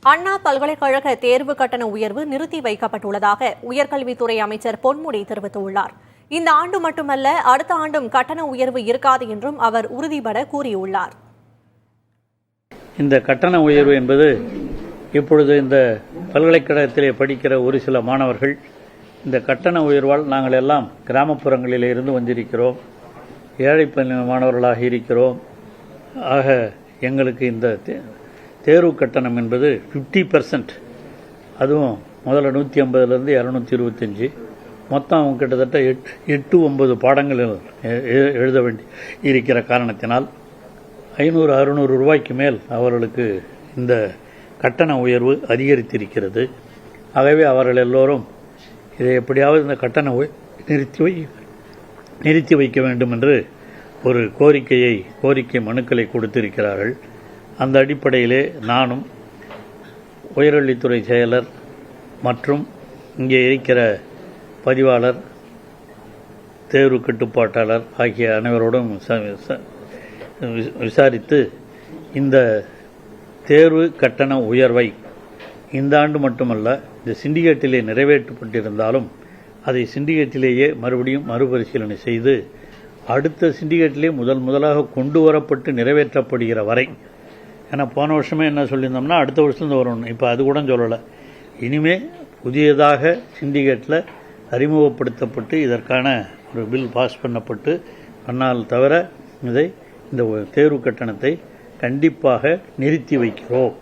அண்ணா பல்கலைக்கழக தேர்வு கட்டண உயர்வு நிறுத்தி வைக்கப்பட்டுள்ளதாக உயர்கல்வித்துறை அமைச்சர் பொன்முடி தெரிவித்துள்ளார். இந்த ஆண்டு மட்டுமல்ல, அடுத்த ஆண்டும் கட்டண உயர்வு இருக்காது என்றும் அவர் உறுதிபட கூறியுள்ளார். இந்த கட்டண உயர்வு என்பது இப்பொழுது இந்த பல்கலைக்கழகத்திலே படிக்கிற ஒரு சில மாணவர்கள் இந்த கட்டண உயர்வால் நாங்கள் எல்லாம் கிராமப்புறங்களில் இருந்து வந்திருக்கிறோம், ஏழை மாணவர்களாக இருக்கிறோம். ஆக எங்களுக்கு இந்த தேர்வு கட்டணம் என்பது 50%, அதுவும் முதல்ல 150லேருந்து 225, மொத்தம் அவங்க கிட்டத்தட்ட 8-9 பாடங்கள் எழுத வேண்டி இருக்கிற காரணத்தினால் 500-600 ரூபாய்க்கு மேல் அவர்களுக்கு இந்த கட்டண உயர்வு அதிகரித்திருக்கிறது. ஆகவே அவர்கள் எல்லோரும் இதை எப்படியாவது இந்த கட்டண நிறுத்தி வைக்க வேண்டும் என்று ஒரு கோரிக்கை மனுக்களை கொடுத்திருக்கிறார்கள். அந்த அடிப்படையிலே நானும் உயர்கல்வித்துறை செயலர் மற்றும் இங்கே இருக்கிற பதிவாளர், தேர்வு கட்டுப்பாட்டாளர் ஆகிய அனைவரோடும் விசாரித்து இந்த தேர்வு கட்டண உயர்வை இந்த ஆண்டு மட்டுமல்ல, இந்த சிண்டிகேட்டிலே நிறைவேற்றப்பட்டிருந்தாலும் அதை சிண்டிகேட்டிலேயே மறுபடியும் மறுபரிசீலனை செய்து அடுத்த சிண்டிகேட்டிலே முதலாக கொண்டு வரப்பட்டு நிறைவேற்றப்படுகிற வரை, ஏன்னா போன வருஷமே என்ன சொல்லியிருந்தோம்னா அடுத்த வருஷத்துலேருந்து வரணும், இப்போ அது கூட சொல்லலை. இனிமே புதியதாக சிண்டிகேட்டில் அறிமுகப்படுத்தப்பட்டு இதற்கான ஒரு பில் பாஸ் பண்ணால் தவிர இந்த தேர்வு கட்டணத்தை கண்டிப்பாக நிறுத்தி வைக்கிறோம்.